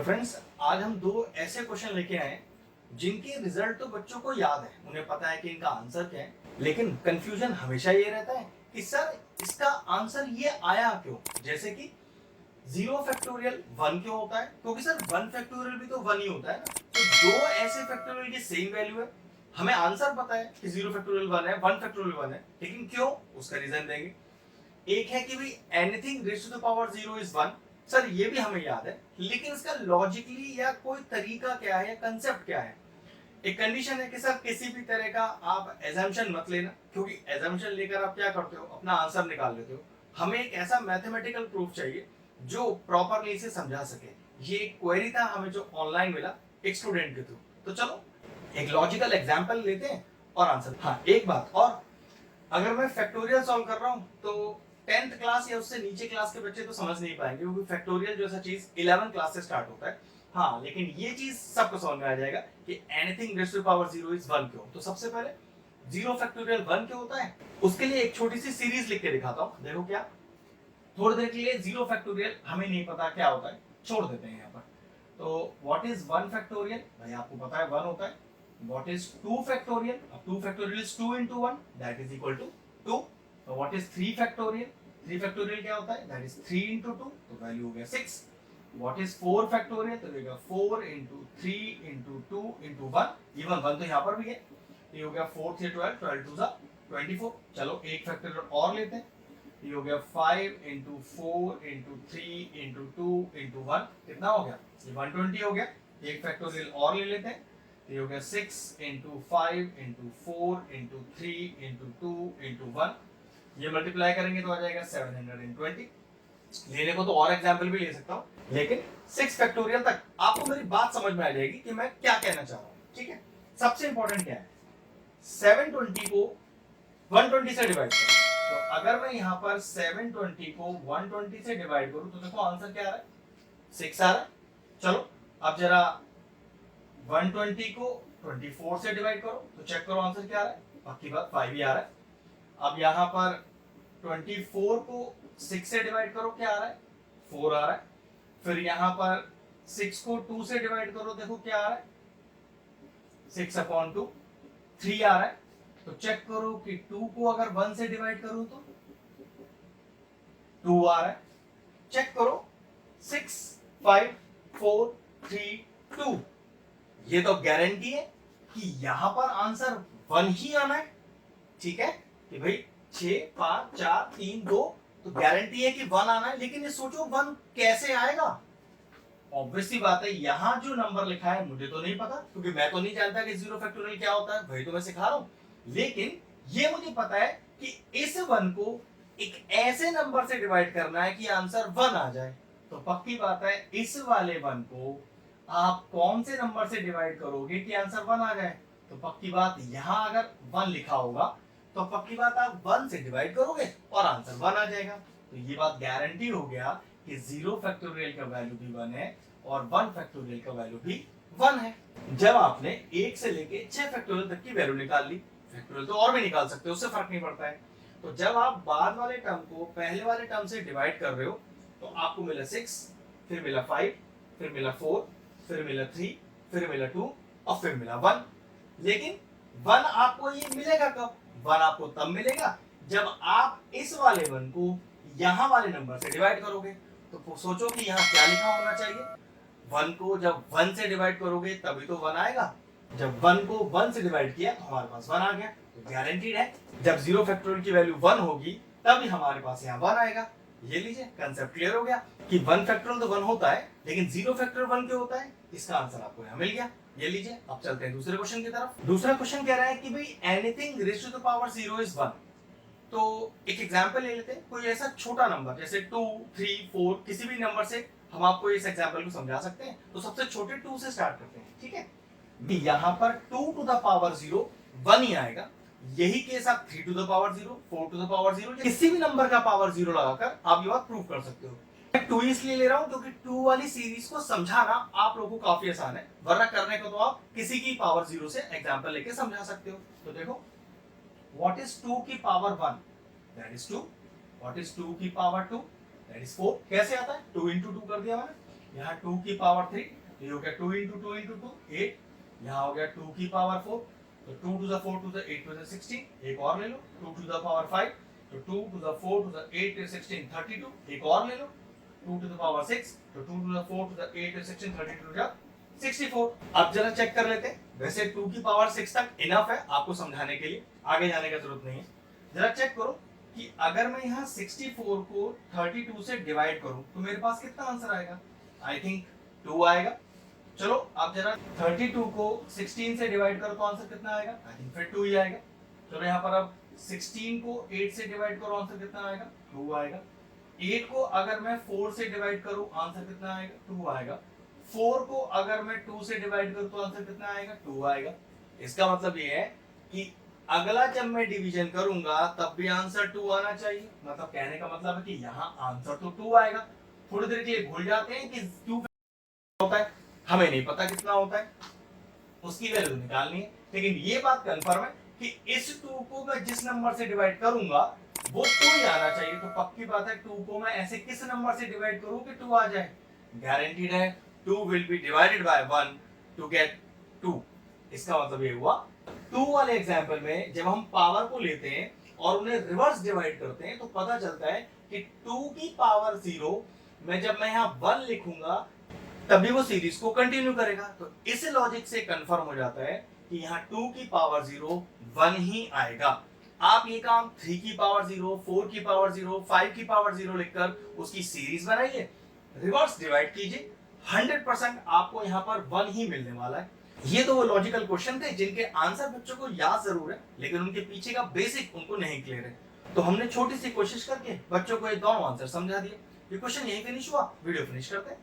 Hello friends, आज हम दो ऐसे क्वेश्चन लेके आए हैं जिनके रिजल्ट तो बच्चों को याद है, उन्हें पता है कि इनका आंसर क्या है, लेकिन कंफ्यूजन हमेशा ये रहता है कि सर इसका आंसर ये आया क्यों। जैसे कि जीरो फैक्टोरियल वन क्यों होता है, क्योंकि सर वन फैक्टोरियल भी तो वन ही होता है ना। तो दो ऐसे फैक्टोरियल की सेम वैल्यू है, हमें आंसर पता है कि जीरो फैक्टोरियल वन है, वन फैक्टोरियल वन है, लेकिन क्यों उसका रीजन देंगे। एक है कि भाई anything raise to the power zero is one, sir ये भी हमें याद है, लेकिन इसका लॉजिकली या कोई तरीका क्या है या कंसेप्ट क्या है। एक कंडीशन है कि सर किसी भी तरह का आप एजम्पशन मत लेना, क्योंकि एजम्पशन लेकर आप क्या करते हो, अपना आंसर निकाल लेते हो। हमें एक ऐसा मैथमेटिकल प्रूफ चाहिए जो प्रॉपरली इसे समझा सके। ये एक क्वेरी था हमें जो ऑनलाइन मिला एक स्टूडेंट के थ्रू। तो चलो एक लॉजिकल एग्जांपल लेते हैं और आंसर। हाँ, एक बात और, अगर मैं फैक्टोरियल सॉल्व कर रहा हूं तो 10th क्लास या उससे नीचे क्लास के बच्चे तो समझ नहीं पाएंगे, क्योंकि फैक्टोरियल जैसा चीज 11 क्लास से स्टार्ट होता है। हाँ, लेकिन ये चीज सबको समझ में आ जाएगा कि anything raise to power zero is one क्यों। तो सबसे पहले जीरो फैक्टोरियल वन क्यों होता है, उसके लिए एक छोटी सी सीरीज लिख के दिखाता हूँ। देखो क्या, थोड़ी देर के लिए जीरो फैक्टोरियल हमें नहीं पता क्या होता है, छोड़ देते हैं यहाँ पर। तो व्हाट इज वन फैक्टोरियल, भाई आपको पता है वन होता है। व्हाट इज टू फैक्टोरियल, अब two factorial is two into one, that is equal to two. तो what is three factorial, three factorial क्या होता है, that is three into two, तो वैल्यू हो गया six. What is four factorial, तो देगा four into three into two into one, even one तो यहाँ पर भी है, ये हो गया four three twelve, twelve two सा 24। चलो एक फैक्टोरियल और लेते हैं, ये हो गया 5 into four into three into two into one, कितना हो गया, ये 120 हो गया। एक फैक्टोरियल और ले लेते हैं, ये हो गया 6 into five into four into three into two into one, ये मल्टीप्लाई करेंगे तो आ जाएगा 720। लेने को तो और एग्जाम्पल भी ले सकता हूँ, लेकिन 6 फैक्टोरियल तक आपको मेरी बात समझ में आ जाएगी कि मैं क्या कहना चाह रहा हूँ। ठीक है, सबसे इंपॉर्टेंट क्या है, 720 को 120 से डिवाइड करो। तो अगर मैं यहाँ पर 720 को 120 से डिवाइड करूं तो देखो आंसर क्या आ रहा है, 6 आ रहा है। चलो अब जरा 120 को 24 से डिवाइड करो तो चेक करो आंसर क्या आ रहा है, पक्की बात 5 ही आ रहा है। अब यहाँ पर 24 को 6 से डिवाइड करो, क्या आ रहा है, 4 आ रहा है। फिर यहाँ पर 6 को 2 से डिवाइड करो, देखो क्या आ रहा है, 6/2, 3 आ रहा है। तो चेक करो कि 2 को अगर 1 से डिवाइड करूं तो 2 आ रहा है। चेक करो 6 5 4 3 2, ये तो गारंटी है कि यहां पर आंसर 1 ही आना है। ठीक है कि भाई 6 5 4 3 2, तो गारंटी है कि 1 आना है। लेकिन ये सोचो 1 कैसे आएगा, ऑब्वियसली बात है यहां जो नंबर लिखा है मुझे तो नहीं पता, क्योंकि मैं तो नहीं जानता कि जीरो फैक्टोरियल क्या होता है, वही तो मैं सिखा रहा हूं। लेकिन ये मुझे पता है कि इस 1 को एक ऐसे नंबर से डिवाइड करना है कि आंसर 1 आ जाए। तो पक्की बात है इस वाले 1 को आप कौन से नंबर से डिवाइड करोगे कि आंसर 1 आ जाए। तो पक्की बात यहां अगर 1 लिखा होगा तो पक्की बात आप 1 से डिवाइड करोगे और आंसर 1 आ जाएगा। तो ये बात गारंटी हो गया कि जीरो फैक्टोरियल का वैल्यू भी 1 है और 1 फैक्टोरियल का वैल्यू भी 1 है। जब आपने 1 से लेके 6 फैक्टोरियल तक की वैल्यू निकाल ली, फैक्टोरियल तो और भी निकाल सकते हो, उससे फर्क नहीं पड़ता है। तो जब आप बाद वाले टर्म को पहले वाले टर्म से डिवाइड कर रहे हो तो आपको मिला 6, फिर मिला 5, फिर मिला 4, फिर मिला 3, फिर मिला 2 और फिर मिला 1। लेकिन 1 आपको ये मिलेगा कब, 1 आपको तब मिलेगा जब आप इस वाले 1 को यहां वाले नंबर से डिवाइड करोगे। तो सोचो कि यहाँ क्या लिखा होना चाहिए, 1 को जब 1 से डिवाइड करोगे तभी तो 1 आएगा। जब 1 को 1 से डिवाइड किया तो हमारे पास 1 आ गया। तो गारंटीड है जब जीरो फैक्टोरियल की वैल्यू 1 होगी तभी हमारे पास यहाँ 1 आएगा। ये लीजिए कंसेप्ट क्लियर हो गया कि 1 फैक्टोरियल तो 1 होता है, लेकिन जीरो फैक्टोरियल 1 क्यों होता है, इसका आंसर आपको यहाँ मिल गया। ये लीजिए, अब चलते हैं दूसरे क्वेश्चन की तरफ। दूसरा क्वेश्चन कह रहा है कि भाई anything raise to the power zero is 1। तो एक एग्जांपल ले लेते हैं, कोई ऐसा छोटा नंबर जैसे 2 3 4, किसी भी नंबर से हम आपको इस एग्जांपल को समझा सकते हैं। तो सबसे छोटे 2 से स्टार्ट करते हैं। ठीक है, यहाँ पर 2 टू द पावर 0 1 ही आएगा। यही केस आप 3 to the power 0, 4 to the power 0, किसी भी नंबर का पावर 0 लगाकर आप ये बात प्रूव कर सकते हो। मैं 2 इसलिए ले रहा हूं क्योंकि 2 वाली सीरीज को समझाना आप लोगों को काफी आसान है, वरना करने को तो आप किसी की पावर 0 से एग्जांपल लेके समझा सकते हो। तो देखो what is 2 की power 1, that is 2। what is 2 की पावर 2, that is 4। कैसे आता है, 2 into 2 कर दिया मैंने। यहाँ 2 की पावर 3, तो ये हो गया 2 इंटू 2 इंटू 2 8, यहाँ हो गया 2 की पावर 4, तो 2 to the 4 to the 8 to the 16, एक और ले लो, 2 टू द पावर 5, तो 2 to the 4 to the 8 to 16 32, एक और ले लो, 2 टू द पावर 6, तो 2 to the 4 to the 8 to 16 32 जा 64। अब जरा चेक कर लेते हैं, वैसे 2 की पावर 6 तक इनफ है आपको समझाने के लिए, आगे जाने का जरूरत नहीं है। जरा चेक करो कि अगर मैं यहाँ 64 को 32 से डिवाइड करूं तो मेरे पास कितना आंसर आएगा? आई थिंक 2 आएगा। चलो अब जरा 32 को 16 से डिवाइड करो तो आंसर कितना आएगा? आई थिंक फिर 2 ही आएगा। चलो यहाँ पर अब 16 को 8 से डिवाइड करो, आंसर कितना आएगा? 2 आएगा। 8 को अगर मैं 4 से डिवाइड करूं, आंसर कितना आएगा? 2 आएगा। 4 को अगर मैं 2 से डिवाइड करूं तो आंसर कितना आएगा? 2 आएगा। इसका मतलब ये है कि अगला जब मैं डिवीजन करूंगा तब भी आंसर 2 आना चाहिए। मतलब कहने का मतलब है कि यहाँ आंसर तो 2 आएगा। थोड़ी देर के लिए भूल जाते हैं कि 2 होता है, हमें नहीं पता कितना होता है, उसकी वैल्यू निकालनी है, लेकिन ये बात कंफर्म है कि इस 2 को मैं जिस नंबर से डिवाइड करूंगा वो 2 ही आना चाहिए। तो पक्की बात है 2 को मैं ऐसे किस नंबर से डिवाइड करूं कि 2 आ जाए? गारंटीड है 2 will be divided by 1 to get 2। इसका मतलब ये हुआ 2 वाले एग्जांपल में जब हम पावर को लेते हैं और उन्हें रिवर्स डिवाइड करते हैं तो पता चलता है कि 2 की पावर 0 में जब मैं यहाँ 1 लिखूंगा तभी वो सीरीज को कंटिन्यू करेगा। तो इस लॉजिक से कंफर्म हो जाता है कि यहाँ 2 की पावर 0 1 ही आएगा। आप ये काम 3 की पावर 0, 4 की पावर 0, 5 की पावर 0 लिखकर उसकी सीरीज बनाइए, रिवर्स डिवाइड कीजिए, 100% आपको यहाँ पर 1 ही मिलने वाला है। ये तो वो लॉजिकल क्वेश्चन थे जिनके आंसर बच्चों को याद जरूर है लेकिन उनके पीछे का बेसिक उनको नहीं क्लियर है। तो हमने छोटी सी कोशिश करके बच्चों को ये दोनों आंसर समझा दिए। ये क्वेश्चन यही फिनिश हुआ, वीडियो फिनिश करते हैं।